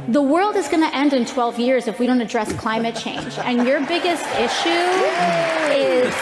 The world is going to end in 12 years if we don't address climate change. And your biggest issue is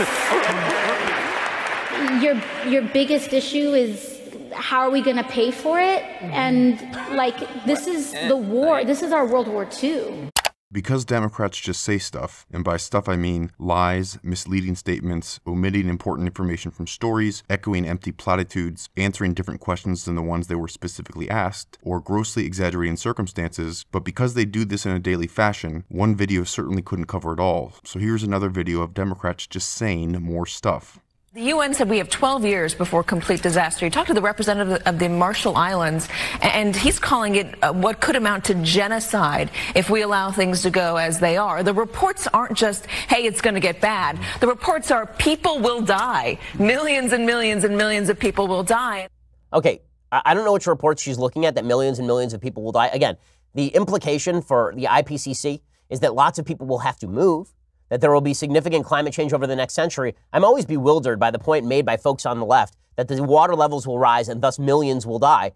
your biggest issue is how are we going to pay for it? And like, this is the war. This is our World War II. Because Democrats just say stuff, and by stuff I mean lies, misleading statements, omitting important information from stories, echoing empty platitudes, answering different questions than the ones they were specifically asked, or grossly exaggerating circumstances, but because they do this in a daily fashion, one video certainly couldn't cover it all. So here's another video of Democrats just saying more stuff. The UN said we have 12 years before complete disaster. You talked to the representative of the Marshall Islands, and he's calling it what could amount to genocide if we allow things to go as they are. The reports aren't just, hey, it's going to get bad. The reports are people will die. Millions and millions and millions of people will die. Okay, I don't know which reports she's looking at that millions and millions of people will die. Again, the implication for the IPCC is that lots of people will have to move, that there will be significant climate change over the next century. I'm always bewildered by the point made by folks on the left that the water levels will rise and thus millions will die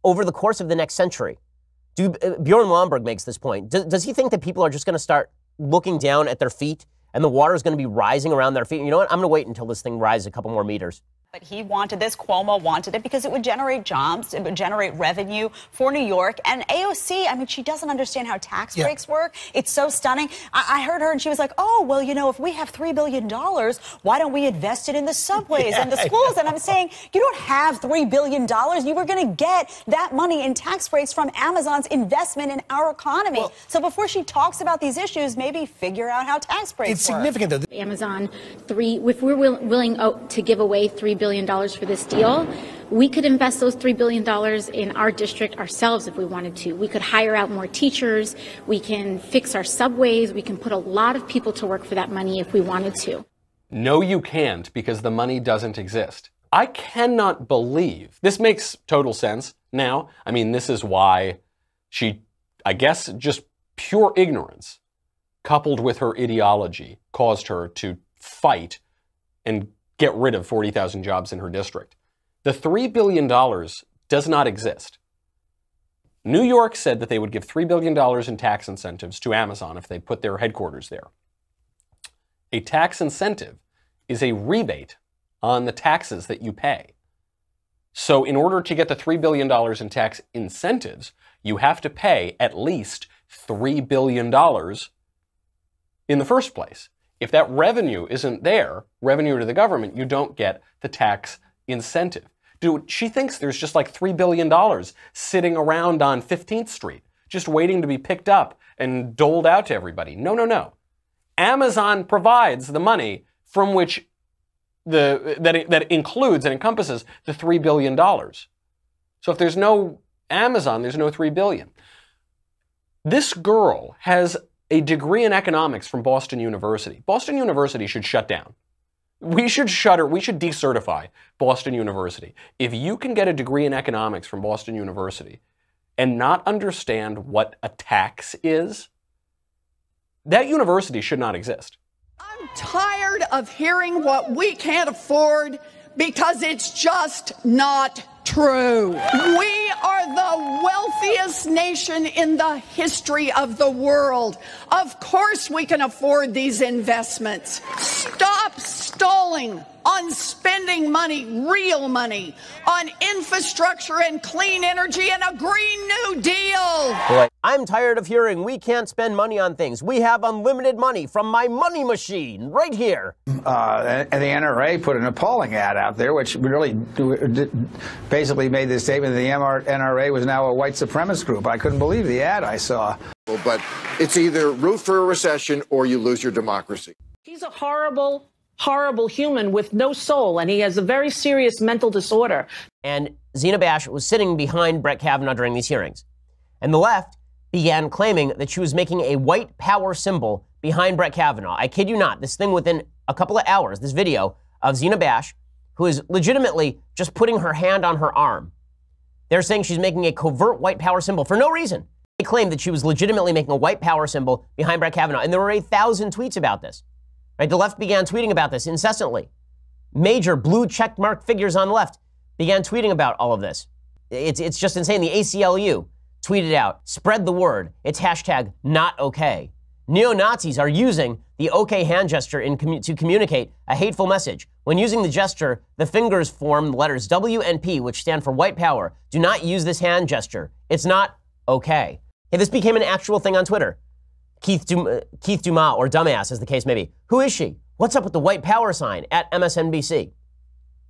over the course of the next century. Bjorn Lomborg makes this point. Does he think that people are just going to start looking down at their feet and the water is going to be rising around their feet? You know what? I'm going to wait until this thing rises a couple more meters. But he wanted this, Cuomo wanted it, because it would generate jobs, it would generate revenue for New York. And AOC, I mean, she doesn't understand how tax breaks work. It's so stunning. I heard her and she was like, oh, well, you know, if we have $3 billion, why don't we invest it in the subways and the schools? And I'm saying, you don't have $3 billion. You were going to get that money in tax breaks from Amazon's investment in our economy. Well, so before she talks about these issues, maybe figure out how tax breaks work. It's significant, though. Amazon, if we're willing to give away $3 billion for this deal, we could invest those $3 billion in our district ourselves if we wanted to. We could hire out more teachers. We can fix our subways. We can put a lot of people to work for that money if we wanted to. No, you can't, because the money doesn't exist. I cannot believe, this makes total sense now. I mean, this is why she, I guess, just pure ignorance coupled with her ideology caused her to fight and get rid of 40,000 jobs in her district. The $3 billion does not exist. New York said that they would give $3 billion in tax incentives to Amazon if they put their headquarters there. A tax incentive is a rebate on the taxes that you pay. So in order to get the $3 billion in tax incentives, you have to pay at least $3 billion in the first place. If that revenue isn't there, revenue to the government, you don't get the tax incentive. Dude, she thinks there's just like $3 billion sitting around on 15th Street, just waiting to be picked up and doled out to everybody. No, no, no. Amazon provides the money from which that includes and encompasses the $3 billion. So if there's no Amazon, there's no $3 billion. This girl has a degree in economics from Boston University. Boston University should shut down. We should decertify Boston University. If you can get a degree in economics from Boston University and not understand what a tax is, that university should not exist. I'm tired of hearing what we can't afford because it's just not true. We are the wealthiest nation in the history of the world. Of course we can afford these investments. Stop stalling on spending money, real money, on infrastructure and clean energy and a Green New Deal. Boy, I'm tired of hearing we can't spend money on things. We have unlimited money from my money machine right here. And the NRA put an appalling ad out there, which really basically made the statement that the NRA was now a white supremacist group. I couldn't believe the ad I saw. But it's either root for a recession or you lose your democracy. He's a horrible human with no soul, and he has a very serious mental disorder. And Zina Bash was sitting behind Brett Kavanaugh during these hearings. And the left began claiming that she was making a white power symbol behind Brett Kavanaugh. I kid you not, this thing within a couple of hours, this video of Zina Bash, who is legitimately just putting her hand on her arm. They're saying she's making a covert white power symbol for no reason. They claimed that she was legitimately making a white power symbol behind Brett Kavanaugh. And there were 1,000 tweets about this. Right? The left began tweeting about this incessantly. Major blue checkmark figures on the left began tweeting about all of this. It's just insane. The ACLU tweeted out, "Spread the word. It's hashtag not okay. Neo-Nazis are using the OK hand gesture to communicate a hateful message. When using the gesture, the fingers form the letters W and P, which stand for white power. Do not use this hand gesture. It's not okay." Hey, this became an actual thing on Twitter. Keith Dumas, or Dumbass, as the case may be. Who is she? What's up with the white power sign at MSNBC?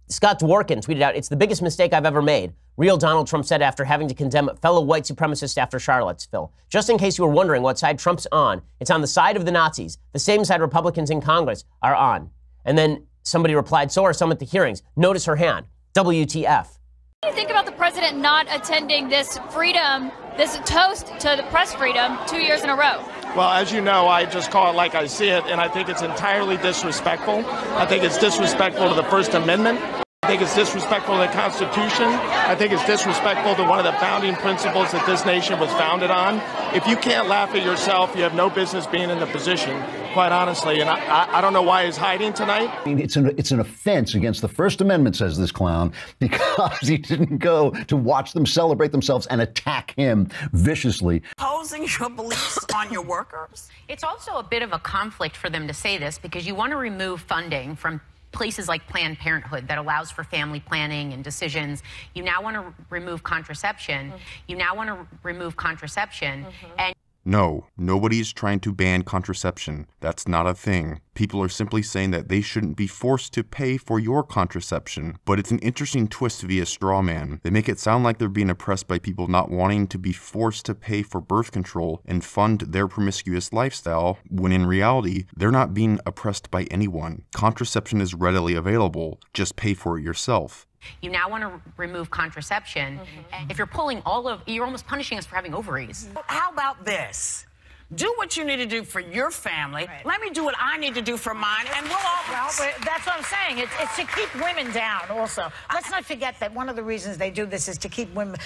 Scott Dworkin tweeted out, "It's the biggest mistake I've ever made," real Donald Trump said after having to condemn fellow white supremacists after Charlottesville. "Just in case you were wondering what side Trump's on, it's on the side of the Nazis, the same side Republicans in Congress are on." And then somebody replied, "So are some at the hearings. Notice her hand. WTF." What do you think about the president not attending this freedom, this toast to the press freedom 2 years in a row? Well, as you know, I just call it like I see it, and I think it's entirely disrespectful. I think it's disrespectful to the First Amendment. I think it's disrespectful to the Constitution. I think it's disrespectful to one of the founding principles that this nation was founded on. If you can't laugh at yourself, you have no business being in the position, quite honestly. And I don't know why he's hiding tonight. I mean, it's an offense against the First Amendment, says this clown, because he didn't go to watch them celebrate themselves and attack him viciously. Imposing your beliefs on your workers? It's also a bit of a conflict for them to say this because you want to remove funding from places like Planned Parenthood that allows for family planning and decisions. You now want to remove contraception. You now want to remove contraception. And No, nobody is trying to ban contraception. That's not a thing. People are simply saying that they shouldn't be forced to pay for your contraception. But it's an interesting twist via straw man. They make it sound like they're being oppressed by people not wanting to be forced to pay for birth control and fund their promiscuous lifestyle, when in reality, they're not being oppressed by anyone. Contraception is readily available. Just pay for it yourself. you now want to remove contraception. And if you're pulling you're almost punishing us for having ovaries. How about this? Do what you need to do for your family. Right. Let me do what I need to do for mine, and we'll all... Well, that's what I'm saying. It's to keep women down also. Let's not forget that one of the reasons they do this is to keep women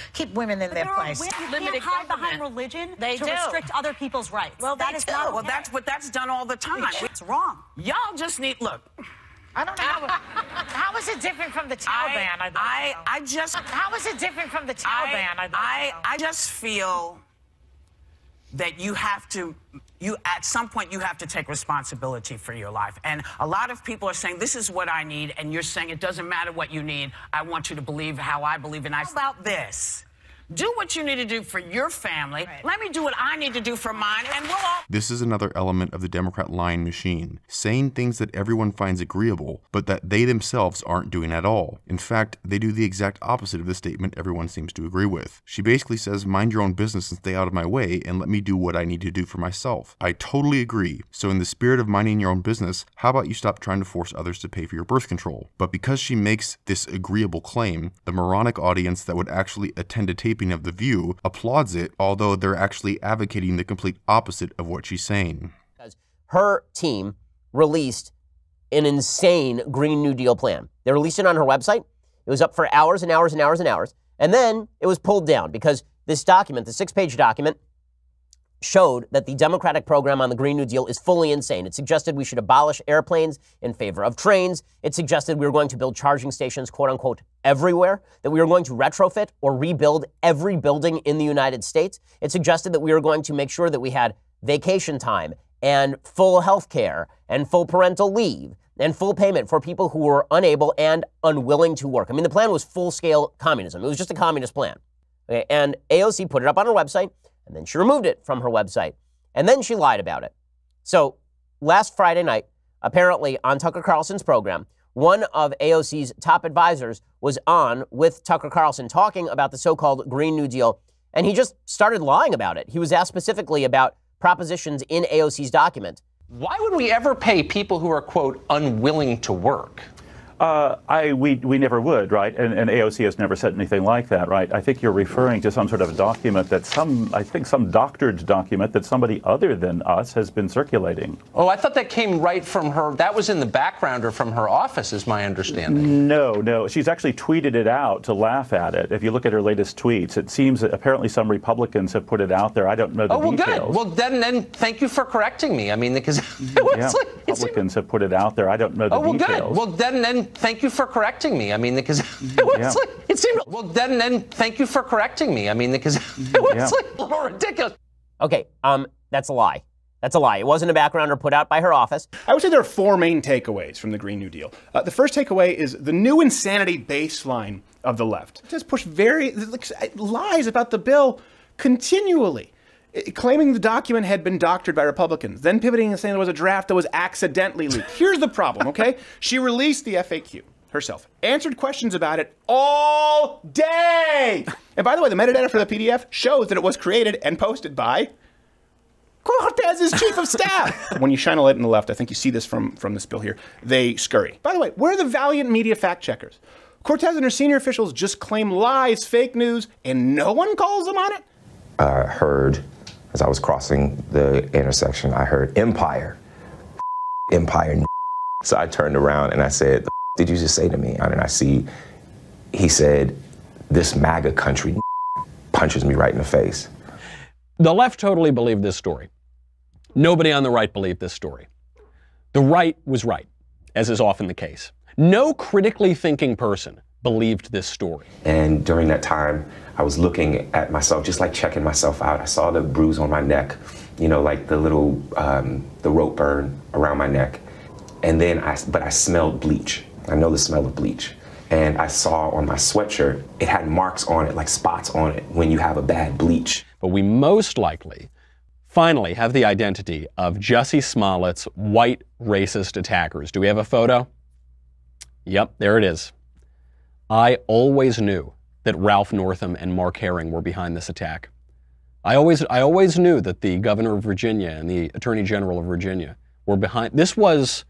in their place. You can't hide behind religion to restrict other people's rights. Well, that is not... Well, that's done all the time. It's wrong. Y'all just need... Look... I don't know. How is it different from the Taliban? How is it different from the Taliban? I just feel that you have to, at some point, you have to take responsibility for your life. And a lot of people are saying, this is what I need, and you're saying it doesn't matter what you need. I want you to believe how I believe. And how about this? Do what you need to do for your family. Right. Let me do what I need to do for mine, and we'll all... This is another element of the Democrat lying machine, saying things that everyone finds agreeable, but that they themselves aren't doing at all. In fact, they do the exact opposite of the statement everyone seems to agree with. She basically says, mind your own business and stay out of my way, and let me do what I need to do for myself. I totally agree. So in the spirit of minding your own business, how about you stop trying to force others to pay for your birth control? But because she makes this agreeable claim, the moronic audience that would actually attend a tape of The View applauds it, although they're actually advocating the complete opposite of what she's saying. Her team released an insane Green New Deal plan. They released it on her website. It was up for hours and hours and hours and hours. And then it was pulled down because this document, the 6-page document, showed that the Democratic program on the Green New Deal is fully insane. It suggested we should abolish airplanes in favor of trains. It suggested we were going to build charging stations, quote unquote, everywhere, that we were going to retrofit or rebuild every building in the United States. It suggested that we were going to make sure that we had vacation time and full health care and full parental leave and full payment for people who were unable and unwilling to work. I mean, the plan was full-scale communism. It was just a communist plan. Okay? And AOC put it up on her website, and then she removed it from her website. And then she lied about it. So last Friday night, apparently on Tucker Carlson's program, one of AOC's top advisors was on with Tucker Carlson talking about the so-called Green New Deal, and he just started lying about it. He was asked specifically about propositions in AOC's document. Why would we ever pay people who are, quote, unwilling to work? We never would, right? And AOC has never said anything like that, right? I think you're referring to some sort of document that some doctored document that somebody other than us has been circulating. Oh, I thought that came right from her. That was in the background or from her office, is my understanding. No. She's actually tweeted it out to laugh at it. If you look at her latest tweets, it seems that apparently some Republicans have put it out there. I don't know the details. Good. Well, then thank you for correcting me. I mean, because it was like... Republicans have put it out there. I don't know the details. Good. Well, then thank you for correcting me. I mean, because it seemed. Well, then thank you for correcting me. I mean, because it was like a little ridiculous. Okay, that's a lie. That's a lie. It wasn't a backgrounder put out by her office. I would say there are four main takeaways from the Green New Deal. The first takeaway is the new insanity baseline of the left. It just push lies about the bill continually, claiming the document had been doctored by Republicans, then pivoting and saying there was a draft that was accidentally leaked. Here's the problem, okay? She released the FAQ herself, answered questions about it all day. And by the way, the metadata for the PDF shows that it was created and posted by Cortez's chief of staff. When you shine a light on the left, I think you see this from this bill here, they scurry. By the way, where are the valiant media fact checkers? Cortez and her senior officials just claim lies, fake news, and no one calls them on it? I heard, as I was crossing the intersection, I heard empire. Empire. So I turned around and I said, the did you just say to me? And I see, he said, this MAGA country punches me right in the face. The left totally believed this story. Nobody on the right believed this story. The right was right, as is often the case. No critically thinking person believed this story. And during that time, I was looking at myself, just like checking myself out. I saw the bruise on my neck, you know, like the little, the rope burn around my neck. And then I smelled bleach. I know the smell of bleach. And I saw on my sweatshirt, it had marks on it, like spots on it, when you have a bad bleach. But we most likely finally have the identity of Jussie Smollett's white racist attackers. Do we have a photo? Yep, there it is. I always knew that Ralph Northam and Mark Herring were behind this attack. I always knew that the governor of Virginia and the attorney general of Virginia were behind. This was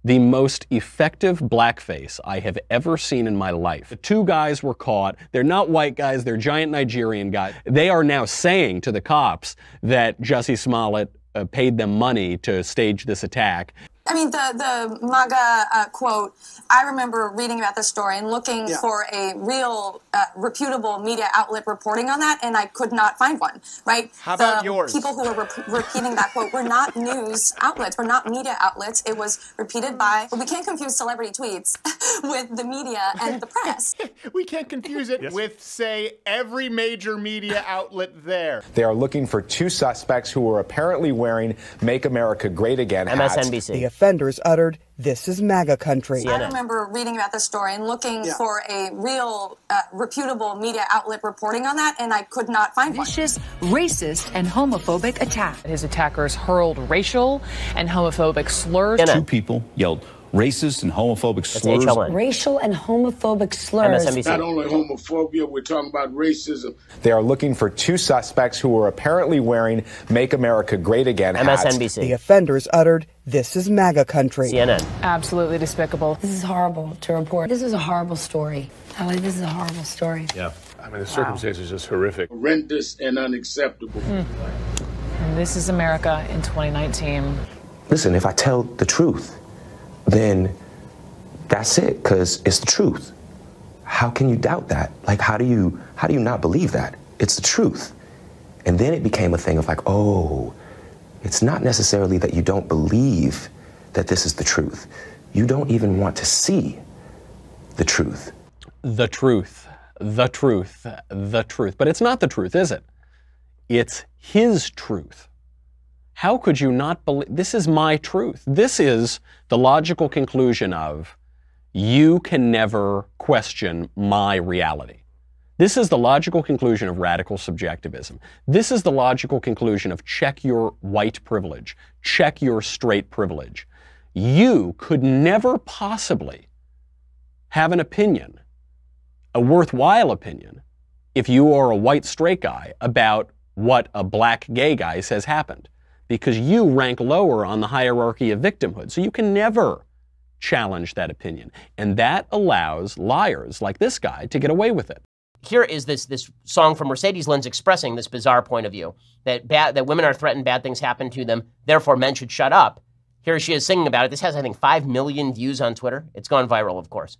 the most effective blackface I have ever seen in my life. The two guys were caught. They're not white guys. They're giant Nigerian guys. They are now saying to the cops that Jussie Smollett paid them money to stage this attack. I mean, the MAGA quote, I remember reading about this story and looking for a real reputable media outlet reporting on that, and I could not find one, right? How about yours? People who were repeating that quote were not news outlets, were not media outlets. It was repeated by, well, we can't confuse celebrity tweets with the media and the press. We can't confuse it with, say, every major media outlet there. They are looking for two suspects who were apparently wearing Make America Great Again hats. MSNBC. The offenders uttered, "This is MAGA country." I remember reading about this story and looking for a real reputable media outlet reporting on that, and I could not find one. Vicious, racist, and homophobic attack. His attackers hurled racial and homophobic slurs. Two people yelled racist and homophobic slurs. Racial and homophobic slurs. Not only homophobia, we're talking about racism. They are looking for two suspects who were apparently wearing Make America Great Again hats. MSNBC. The offenders uttered, "This is MAGA country." CNN. Absolutely despicable. This is horrible to report. This is a horrible story. Ellie, this is a horrible story. Yeah. I mean, the circumstances are just horrific. Horrendous and unacceptable. And this is America in 2019. Listen, if I tell the truth, then that's it, because it's the truth. How can you doubt that? Like, how do you not believe that? It's the truth. And then it became a thing of like, oh, it's not necessarily that you don't believe that this is the truth. You don't even want to see the truth. The truth, the truth, the truth. But it's not the truth, is it? It's his truth. How could you not believe? This is my truth. This is the logical conclusion of, you can never question my reality. This is the logical conclusion of radical subjectivism. This is the logical conclusion of check your white privilege, check your straight privilege. You could never possibly have an opinion, a worthwhile opinion, if you are a white straight guy about what a black gay guy says happened, because you rank lower on the hierarchy of victimhood. So you can never challenge that opinion. And that allows liars like this guy to get away with it. Here is this song from Mercedes-Benz expressing this bizarre point of view, that women are threatened, bad things happen to them, therefore men should shut up. Here she is singing about it. This has, I think, 5 million views on Twitter. It's gone viral, of course.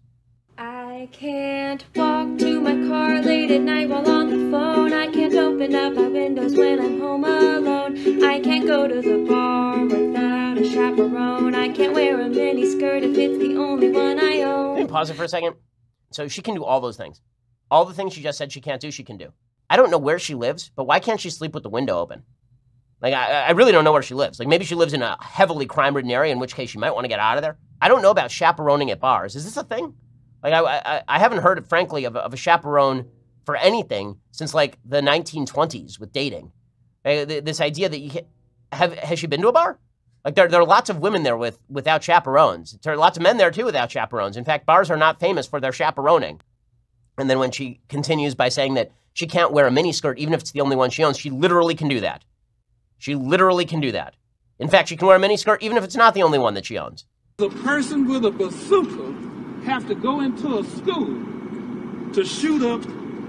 I can't walk to my car late at night while on the phone. I can't open up my windows when I'm home alone. I can't go to the bar without a chaperone. I it's the only one I own. Can you pause it for a second? So she can do all those things. All the things she just said she can't do, she can do. I don't know where she lives, but why can't she sleep with the window open? Like, I really don't know where she lives. Like, maybe she lives in a heavily crime-ridden area, in which case she might want to get out of there. I don't know about chaperoning at bars. Is this a thing? Like, I haven't heard, frankly, of a chaperone for anything since, like, the 1920s with dating. This idea that you can't... Has she been to a bar? Like, there are lots of women there without chaperones. There are lots of men there, too, without chaperones. In fact, bars are not famous for their chaperoning. And then when she continues by saying that she can't wear a miniskirt, even if it's the only one she owns, she literally can do that. She literally can do that. In fact, she can wear a miniskirt even if it's not the only one that she owns. The person with a bazooka have to go into a school to shoot up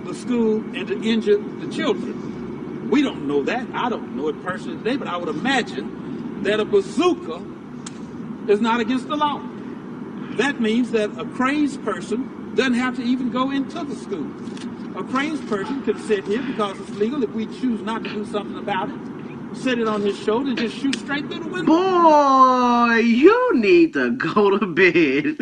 the school and to injure the children. We don't know that. I don't know it personally today, but I would imagine that a bazooka is not against the law. That means that a crazed person doesn't have to even go into the school. A crazed person can sit here because it's legal if we choose not to do something about it. Sit it on his shoulder and just shoot straight through the window. Boy, you need to go to bed.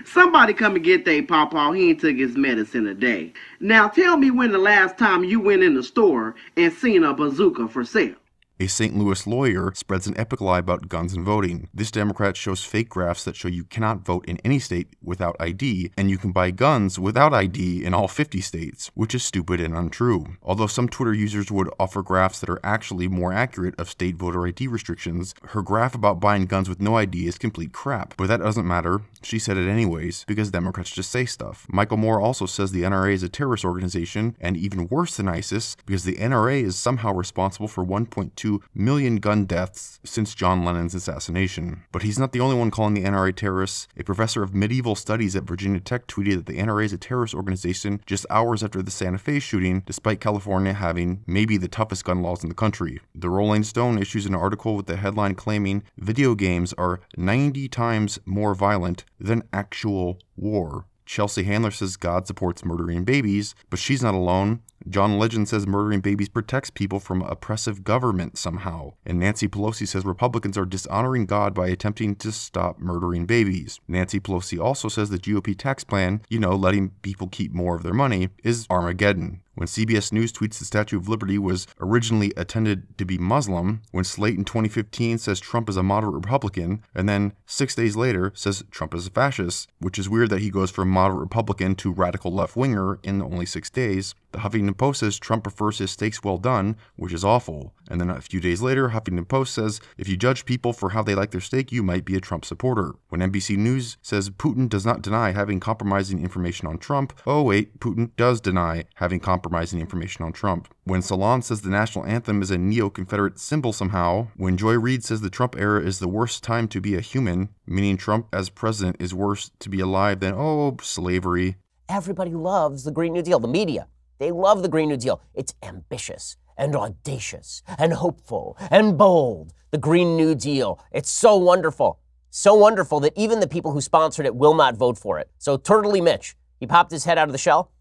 Somebody come and get that pawpaw. He ain't took his medicine today. Now tell me when the last time you went in the store and seen a bazooka for sale. A St. Louis lawyer spreads an epic lie about guns and voting. This Democrat shows fake graphs that show you cannot vote in any state without ID, and you can buy guns without ID in all 50 states, which is stupid and untrue. Although some Twitter users would offer graphs that are actually more accurate of state voter ID restrictions, her graph about buying guns with no ID is complete crap. But that doesn't matter. She said it anyways, because Democrats just say stuff. Michael Moore also says the NRA is a terrorist organization, and even worse than ISIS, because the NRA is somehow responsible for 1.2 million gun deaths since John Lennon's assassination. But he's not the only one calling the NRA terrorists. A professor of medieval studies at Virginia Tech tweeted that the NRA is a terrorist organization just hours after the Santa Fe shooting, despite California having maybe the toughest gun laws in the country. The Rolling Stone issues an article with the headline claiming video games are 90 times more violent than actual war. Chelsea Handler says God supports murdering babies, but she's not alone. John Legend says murdering babies protects people from oppressive government somehow. And Nancy Pelosi says Republicans are dishonoring God by attempting to stop murdering babies. Nancy Pelosi also says the GOP tax plan, letting people keep more of their money, is Armageddon. When CBS News tweets the Statue of Liberty was originally intended to be Muslim, when Slate in 2015 says Trump is a moderate Republican, and then 6 days later says Trump is a fascist, which is weird that he goes from moderate Republican to radical left-winger in only 6 days. The Huffington Post says Trump prefers his steaks well done, which is awful. And then a few days later, Huffington Post says, if you judge people for how they like their steak, you might be a Trump supporter. When NBC News says Putin does not deny having compromising information on Trump, oh wait, Putin does deny having compromising information on Trump. When Salon says the national anthem is a neo-Confederate symbol somehow, when Joy Reid says the Trump era is the worst time to be a human, meaning Trump as president is worse to be alive than, slavery. Everybody loves the Green New Deal, the media. They love the Green New Deal. It's ambitious and audacious and hopeful and bold. The Green New Deal. It's so wonderful. So wonderful that even the people who sponsored it will not vote for it. So Turtley Mitch, he popped his head out of the shell,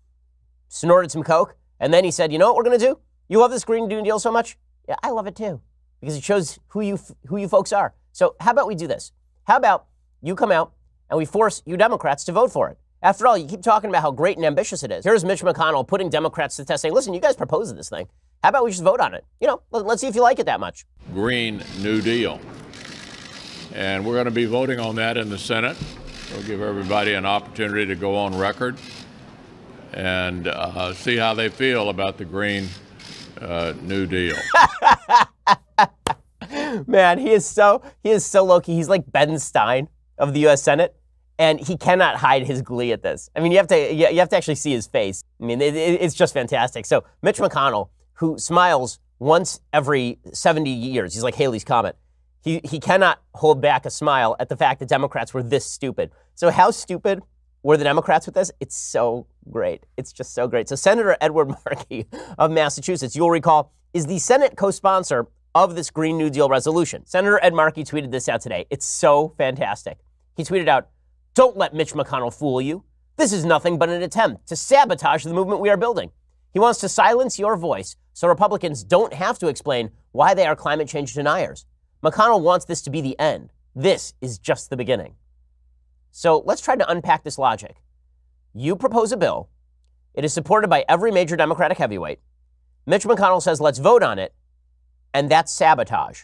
snorted some Coke, and then he said, you know what we're going to do? You love this Green New Deal so much? Yeah, I love it too. Because it shows who you folks are. So how about we do this? How about you come out and we force you Democrats to vote for it? After all, you keep talking about how great and ambitious it is. Here's Mitch McConnell putting Democrats to the test saying, listen, you guys proposed this thing. How about we just vote on it? Let's see if you like it that much. Green New Deal. And we're going to be voting on that in the Senate. We'll give everybody an opportunity to go on record and see how they feel about the Green New Deal. Man, he is so low-key. He's like Ben Stein of the U.S. Senate. And he cannot hide his glee at this. I mean, you have to actually see his face. I mean, it's just fantastic. So Mitch McConnell, who smiles once every 70 years, he's like Haley's Comet. He cannot hold back a smile at the fact that Democrats were this stupid. So how stupid were the Democrats with this? It's so great. It's just so great. So Senator Edward Markey of Massachusetts, you'll recall, is the Senate co-sponsor of this Green New Deal resolution. Senator Ed Markey tweeted this out today. It's so fantastic. He tweeted out, "Don't let Mitch McConnell fool you. This is nothing but an attempt to sabotage the movement we are building. He wants to silence your voice so Republicans don't have to explain why they are climate change deniers. McConnell wants this to be the end. This is just the beginning. So let's try to unpack this logic. You propose a bill. It is supported by every major Democratic heavyweight. Mitch McConnell says, let's vote on it. And that's sabotage.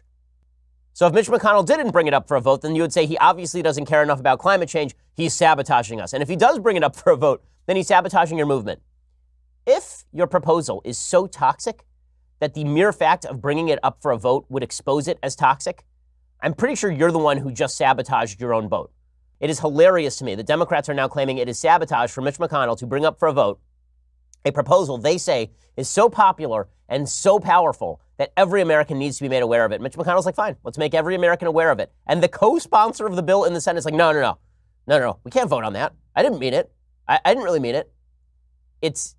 So if Mitch McConnell didn't bring it up for a vote, then you would say he obviously doesn't care enough about climate change. He's sabotaging us. And if he does bring it up for a vote, then he's sabotaging your movement. If your proposal is so toxic that the mere fact of bringing it up for a vote would expose it as toxic, I'm pretty sure you're the one who just sabotaged your own vote. It is hilarious to me that Democrats are now claiming it is sabotage for Mitch McConnell to bring up for a vote a proposal they say is so popular and so powerful that every American needs to be made aware of it. Mitch McConnell's like, fine, let's make every American aware of it. And the co-sponsor of the bill in the Senate is like, no, we can't vote on that. I didn't mean it. I didn't really mean it. It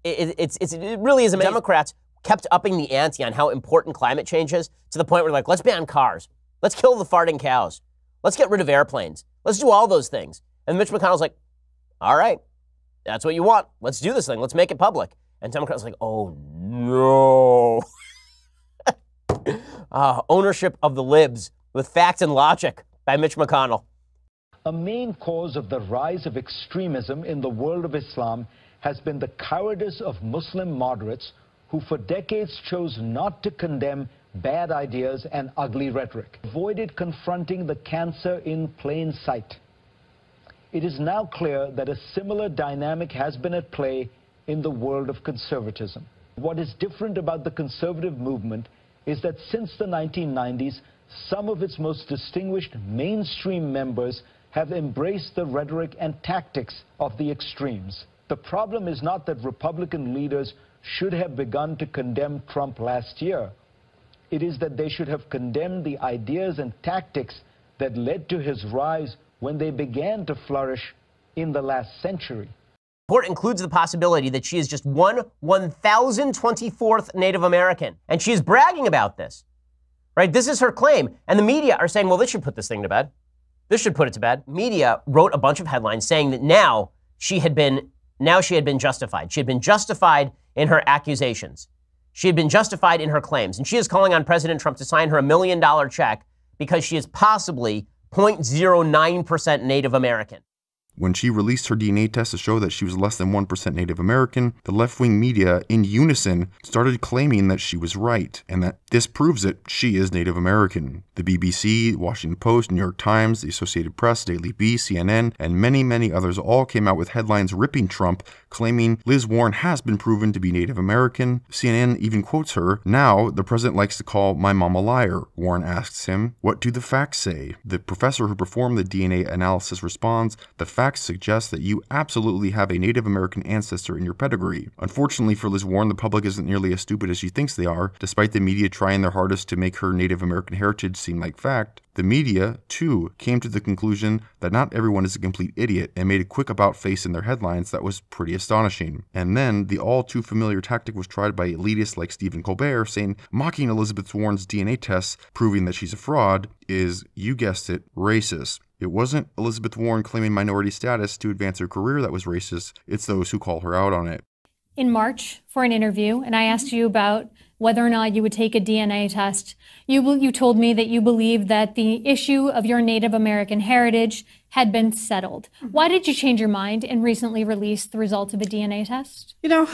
really is amazing. Democrats kept upping the ante on how important climate change is to the point where they're like, let's ban cars. Let's kill the farting cows. Let's get rid of airplanes. Let's do all those things. And Mitch McConnell's like, all right, that's what you want. Let's do this thing. Let's make it public. And Democrats are like, oh, no. Ownership of the libs with facts and logic by Mitch McConnell. A main cause of the rise of extremism in the world of Islam has been the cowardice of Muslim moderates who for decades chose not to condemn bad ideas and ugly rhetoric, avoided confronting the cancer in plain sight. It is now clear that a similar dynamic has been at play in the world of conservatism. What is different about the conservative movement is that since the 1990s, some of its most distinguished mainstream members have embraced the rhetoric and tactics of the extremes. The problem is not that Republican leaders should have begun to condemn Trump last year. It is that they should have condemned the ideas and tactics that led to his rise when they began to flourish in the last century. The report includes the possibility that she is just 1,024th Native American. And she is bragging about this, right? This is her claim. And the media are saying, well, this should put this thing to bed. This should put it to bed. Media wrote a bunch of headlines saying that now she had been justified. She had been justified in her accusations. She had been justified in her claims. And she is calling on President Trump to sign her $1 million check because she is possibly 0.09% Native American. When she released her DNA test to show that she was less than 1% Native American, the left-wing media, in unison, started claiming that she was right, and that this proves it, she is Native American. The BBC, Washington Post, New York Times, the Associated Press, Daily Beast, CNN, and many, many others all came out with headlines ripping Trump, claiming Liz Warren has been proven to be Native American. CNN even quotes her, "Now, the president likes to call my mom a liar." Warren asks him, "What do the facts say?" The professor who performed the DNA analysis responds, "The facts suggest that you absolutely have a Native American ancestor in your pedigree." Unfortunately for Liz Warren, the public isn't nearly as stupid as she thinks they are, despite the media trying their hardest to make her Native American heritage seem like fact. The media, too, came to the conclusion that not everyone is a complete idiot and made a quick about-face in their headlines that was pretty astonishing. And then, the all-too-familiar tactic was tried by elitists like Stephen Colbert, saying mocking Elizabeth Warren's DNA tests, proving that she's a fraud, is, you guessed it, racist. It wasn't Elizabeth Warren claiming minority status to advance her career that was racist, it's those who call her out on it. In March for an interview, and I asked you about whether or not you would take a DNA test. You told me that you believed that the issue of your Native American heritage had been settled. Why did you change your mind and recently release the results of a DNA test? You know,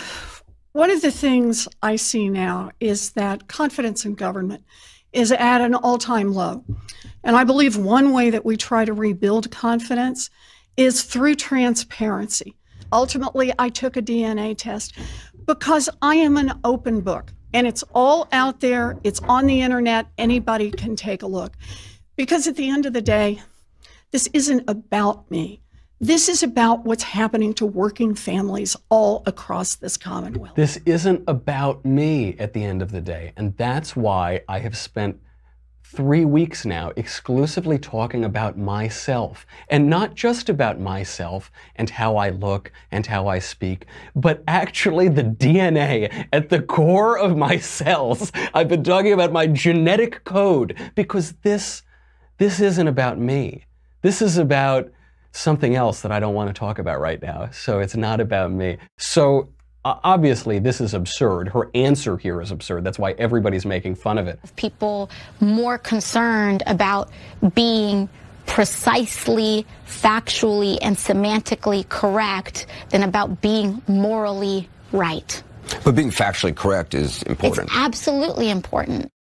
one of the things I see now is that confidence in government is at an all-time low. And I believe one way that we try to rebuild confidence is through transparency. Ultimately, I took a DNA test because I am an open book. And it's all out there. It's on the internet. Anybody can take a look. Because at the end of the day, this isn't about me. This is about what's happening to working families all across this Commonwealth. This isn't about me at the end of the day. And that's why I have spent 3 weeks now exclusively talking about myself, and not just about myself and how I look and how I speak, but actually the DNA at the core of my cells. I've been talking about my genetic code because this isn't about me. This is about something else that I don't want to talk about right now. So it's not about me. So Obviously, this is absurd. Her answer here is absurd. That's why everybody's making fun of it. People more concerned about being precisely, factually, and semantically correct than about being morally right. But being factually correct is important. It's absolutely important.